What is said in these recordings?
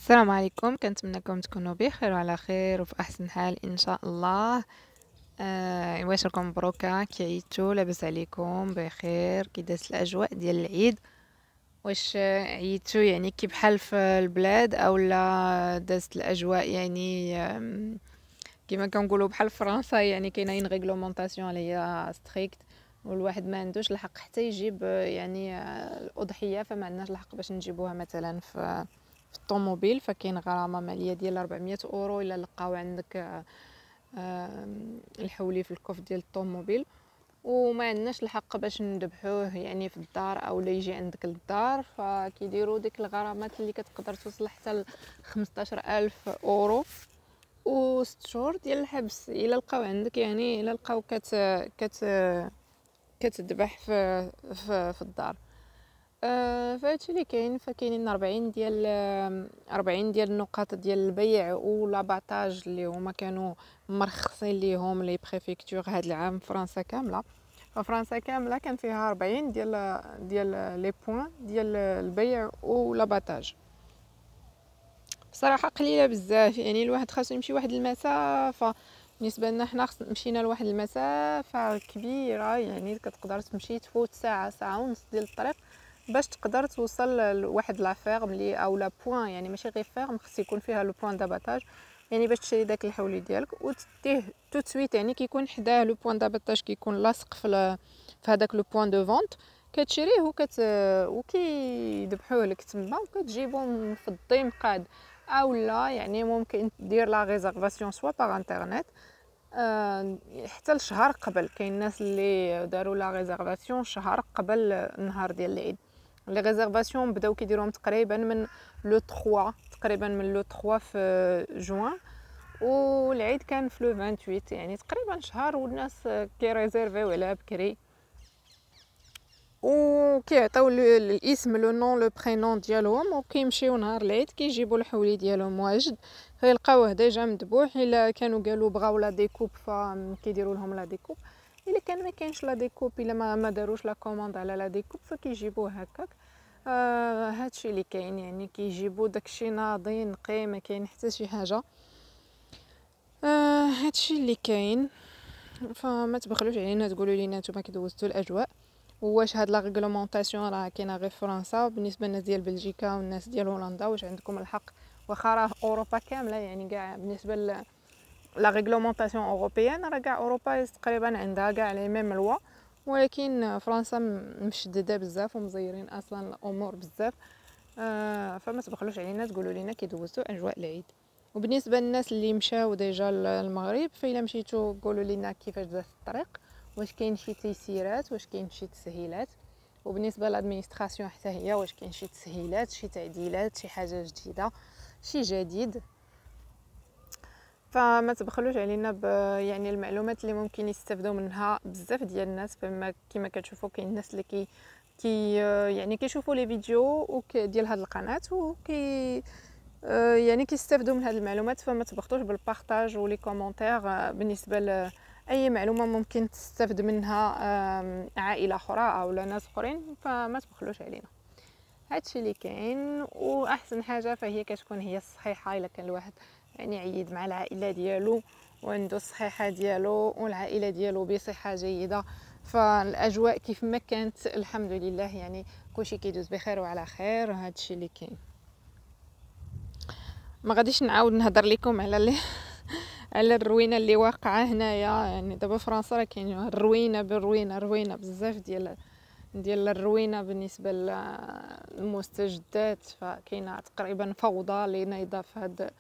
السلام عليكم، كنتمنىكم تكونوا بخير وعلى خير وفي احسن حال ان شاء الله. واش راكم مبروكه؟ كي عيدتوا؟ لاباس عليكم بخير؟ كي دازت الاجواء ديال العيد؟ واش عيدتوا يعني كي بحال في البلاد او لا دازت الاجواء يعني كيما كنقولوا بحال في فرنسا، يعني كاينين ريغلومونطاسيون اللي هي ستريكت، والواحد ما عندوش الحق حتى يجيب يعني الاضحيه، فما عندناش الحق باش نجيبوها مثلا في الطوموبيل، فكاين غرامه ماليه ديال 400 اورو الا لقاو عندك الحولي في الكوف ديال الطوموبيل. وما عندناش الحق باش نذبحوه يعني في الدار او لا يجي عندك للدار، فكيديروا ديك الغرامات اللي كتقدر توصل حتى ل 15000 اورو و6 شهور ديال الحبس الا لقاو عندك، يعني الا لقاو كت كتذبح في الدار. فهادشي اللي كاين، فكاينين 40 ديال النقاط ديال البيع ولاباطاج اللي هما كانوا مرخصين ليهم لي بريفكتور هاد العام. فرنسا كامله، ففرنسا كامله كان فيها 40 ديال لي بوين ديال البيع ولاباطاج. بصراحه قليله بزاف، يعني الواحد خاصو يمشي واحد المسافه. بالنسبه لنا حنا مشينا لواحد المسافه كبيره، يعني كتقدر تمشي تفوت ساعه ساعه ونص ديال الطريق باش تقدر توصل لواحد لا فيرم لي او لا بوين، يعني ماشي غير فيرم، خص يكون فيها لو بوين داباطاج، يعني باش تشري داك الحولي ديالك وتديه تو سويت، يعني كيكون حداه لو بوين داباطاج، كيكون لاصق في هذاك لو بوين دو فونت، كتشريه وكيذبحوه لك تما وكتجيبو مفضي مقاد. او لا يعني ممكن دير لا ريزرفاسيون سوا باغ انترنيت حتى لشهر قبل. كاين الناس اللي داروا لا ريزرفاسيون شهر قبل النهار ديال العيد. لي ريزرفاسيون بداو كيديروهم تقريبا من لو 3، تقريبا من لو 3 في جوان، والعيد كان في لو 28، يعني تقريبا شهر، والناس كيريزيرفيو على بكري وكيعطيو الاسم لو نون لو برينون ديالهم، وكيمشيو نهار العيد كيجيبوا الحولي ديالهم واجد، فيلقاوه ديجا مذبوح. الا كانوا قالوا بغاو لا ديكوب فكيديروا لهم لا ديكوب، الا كان ما كاينش لا ديكوب، الا ما داروش لا كوموند على لا ديكوب فكيجيبوه هكاك. هادشي اللي كاين، يعني كيجيبوا داكشي ناضي نقي، ما كاين حتى شي حاجه. هادشي اللي كاين، فما تبخلوش علينا تقولوا لينا نتوما كي دوزتوا الاجواء، واش هاد لا ريغلومونطاسيون راه كاينه غير في فرنسا؟ بالنسبه للناس ديال بلجيكا والناس ديال هولندا واش عندكم الحق؟ واخا راه اوروبا كامله، يعني كاع بالنسبه لا ريغلومونطاسيون اوروبيان راه كاع اوروبا تقريبا عندها كاع لي ميم لوا، ولكن فرنسا مشدده بزاف ومزيرين اصلا الامور بزاف. فما تبخلوش علينا تقولوا لنا كي دوزتوا اجواء العيد. وبالنسبه للناس اللي مشاو ديجا للمغرب، فإلا مشيتو قولوا لنا كيفاش دازت الطريق، واش كاين شي تيسيرات، واش كاين شي تسهيلات، وبالنسبه للادمينستراسيون حتى هي واش كاين شي تسهيلات، شي تعديلات، شي حاجه جديده، شي جديد. فما تبخلوش علينا يعني المعلومات اللي ممكن يستافدوا منها بزاف ديال الناس. فما كما كتشوفوا كاين الناس اللي كي يعني كيشوفوا لي فيديو ديال هذه القناه وكي يعني كيستافدوا من هذه المعلومات. فما تبخطوش بالبارطاج ولي كومونتير بالنسبه لاي معلومه ممكن تستافد منها عائله اخرى او ناس اخرين، فما تبخلوش علينا. هادشي اللي كاين، واحسن حاجه فهي كتكون هي الصحيحه. الا كان الواحد يعني عيد مع العائله ديالو وعنده الصحيحه ديالو والعائله ديالو بصحه جيده، فالاجواء كيف ما كانت الحمد لله، يعني كلشي كيدوز بخير وعلى خير. هادشي اللي كاين. ما غاديش نعاود نهضر لكم على على الروينه اللي واقعه هنايا. يعني دابا فرنسا راه كاين الروينه بالروينه، روينه بزاف ديال الروينه بالنسبه للمستجدات، فكاينه تقريبا فوضى اللي نايضه في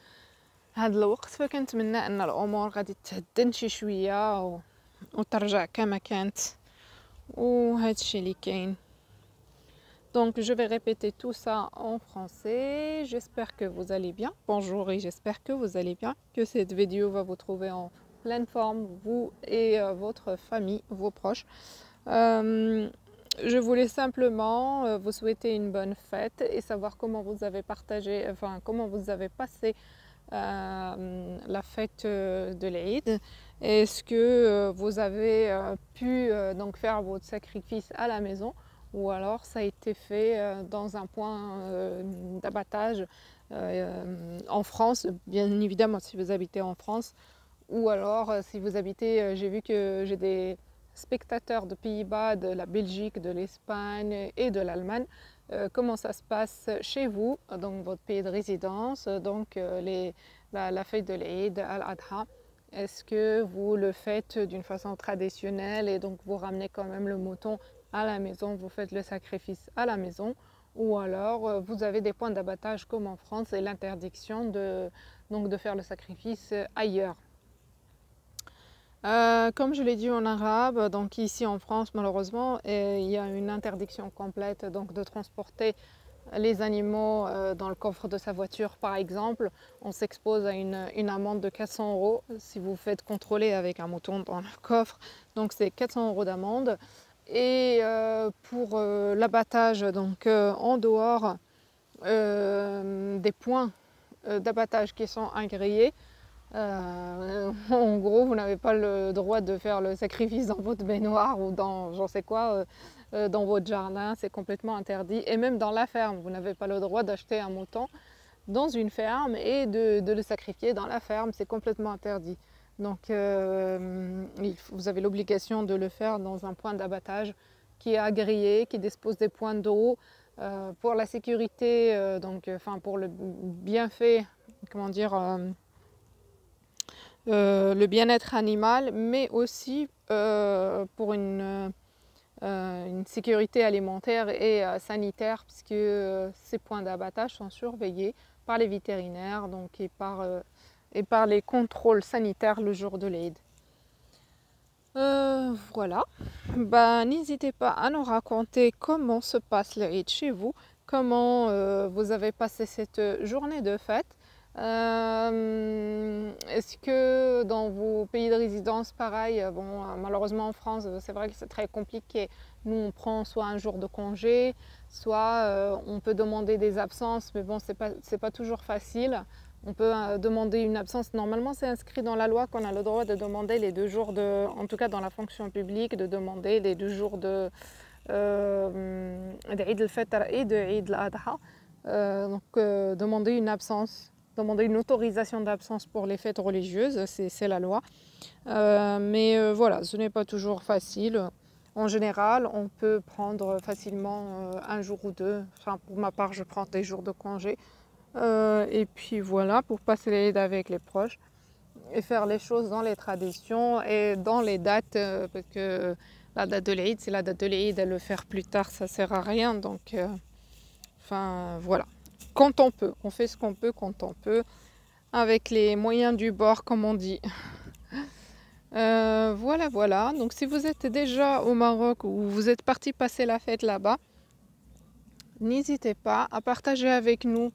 هاد الوقت. فكنتمنى ان الامور غادي تهدن شي شويه وترجع كما كانت، وهادشي اللي كاين. Donc je vais répéter tout ça en français. J'espère que vous allez bien. Bonjour et j'espère que vous allez bien. Que cette vidéo va vous trouver en pleine forme, vous et votre famille, vos proches. Je voulais simplement vous souhaiter une bonne fête et savoir comment vous avez partagé, enfin comment vous avez passé la fête de l'Eid. Est-ce que vous avez pu donc faire votre sacrifice à la maison, ou alors ça a été fait dans un point d'abattage en France, bien évidemment si vous habitez en France, ou alors si vous habitez, j'ai vu que j'ai des spectateurs de Pays-Bas, de la Belgique, de l'Espagne et de l'Allemagne. Comment ça se passe chez vous, donc votre pays de résidence, donc la fête de l'Eid al-Adha. Est-ce que vous le faites d'une façon traditionnelle et donc vous ramenez quand même le mouton à la maison, vous faites le sacrifice à la maison, ou alors vous avez des points d'abattage comme en France et l'interdiction donc de faire le sacrifice ailleurs. Comme je l'ai dit en arabe, donc ici en France malheureusement, il y a une interdiction complète donc de transporter les animaux dans le coffre de sa voiture par exemple. On s'expose à une amende de 400 € si vous faites contrôler avec un mouton dans le coffre, donc c'est 400 € d'amende. Et pour l'abattage donc en dehors des points d'abattage qui sont agréés, en gros, vous n'avez pas le droit de faire le sacrifice dans votre baignoire ou dans, j'en sais quoi, dans votre jardin, c'est complètement interdit. Et même dans la ferme, vous n'avez pas le droit d'acheter un mouton dans une ferme et de le sacrifier dans la ferme, c'est complètement interdit. Donc, vous avez l'obligation de le faire dans un point d'abattage qui est agréé, qui dispose des points d'eau pour la sécurité, pour le bienfait, comment dire, le bien-être animal, mais aussi pour une sécurité alimentaire et sanitaire, puisque ces points d'abattage sont surveillés par les vétérinaires donc, et par les contrôles sanitaires le jour de l'Eid. Voilà, n'hésitez pas à nous raconter comment se passe l'Eid chez vous, comment vous avez passé cette journée de fête. Est-ce que dans vos pays de résidence, pareil, malheureusement en France, c'est vrai que c'est très compliqué. Nous, on prend soit un jour de congé, soit on peut demander des absences, mais bon, c'est pas toujours facile. On peut demander une absence. Normalement, c'est inscrit dans la loi qu'on a le droit de demander les 2 jours en tout cas dans la fonction publique, de demander les 2 jours d'Eid al-Fitr et de Eid al-Adha. Demander une absence. Demander une autorisation d'absence pour les fêtes religieuses, c'est la loi. Voilà, ce n'est pas toujours facile. En général, on peut prendre facilement un jour ou 2. Enfin, pour ma part, je prends des jours de congé. Et puis voilà, pour passer l'Eid avec les proches et faire les choses dans les traditions et dans les dates, parce que la date de l'Eid, c'est la date de l'Eid, et le faire plus tard, ça sert à rien. Donc, voilà. Quand on peut, on fait ce qu'on peut quand on peut, avec les moyens du bord, comme on dit. Voilà. Donc si vous êtes déjà au Maroc ou vous êtes parti passer la fête là-bas, n'hésitez pas à partager avec nous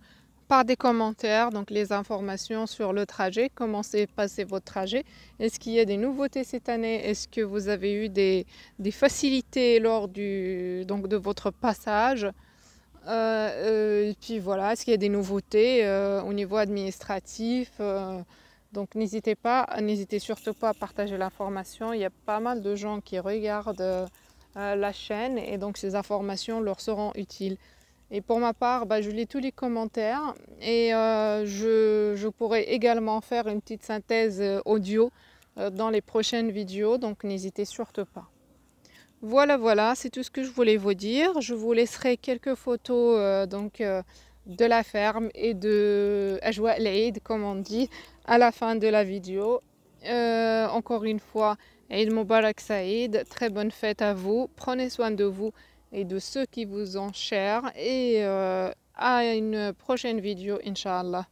par des commentaires donc les informations sur le trajet, comment s'est passé votre trajet, est-ce qu'il y a des nouveautés cette année, est-ce que vous avez eu des facilités lors de votre passage. Et puis voilà, est-ce qu'il y a des nouveautés au niveau administratif, donc n'hésitez surtout pas à partager l'information. Il y a pas mal de gens qui regardent la chaîne et donc ces informations leur seront utiles. Et pour ma part, je lis tous les commentaires et je pourrai également faire une petite synthèse audio dans les prochaines vidéos, donc n'hésitez surtout pas. Voilà, c'est tout ce que je voulais vous dire. Je vous laisserai quelques photos de la ferme et de Ajwa al-Eid, comme on dit, à la fin de la vidéo. Encore une fois, Eid Mubarak Saïd, très bonne fête à vous. Prenez soin de vous et de ceux qui vous ont chers. Et à une prochaine vidéo, Inch'Allah.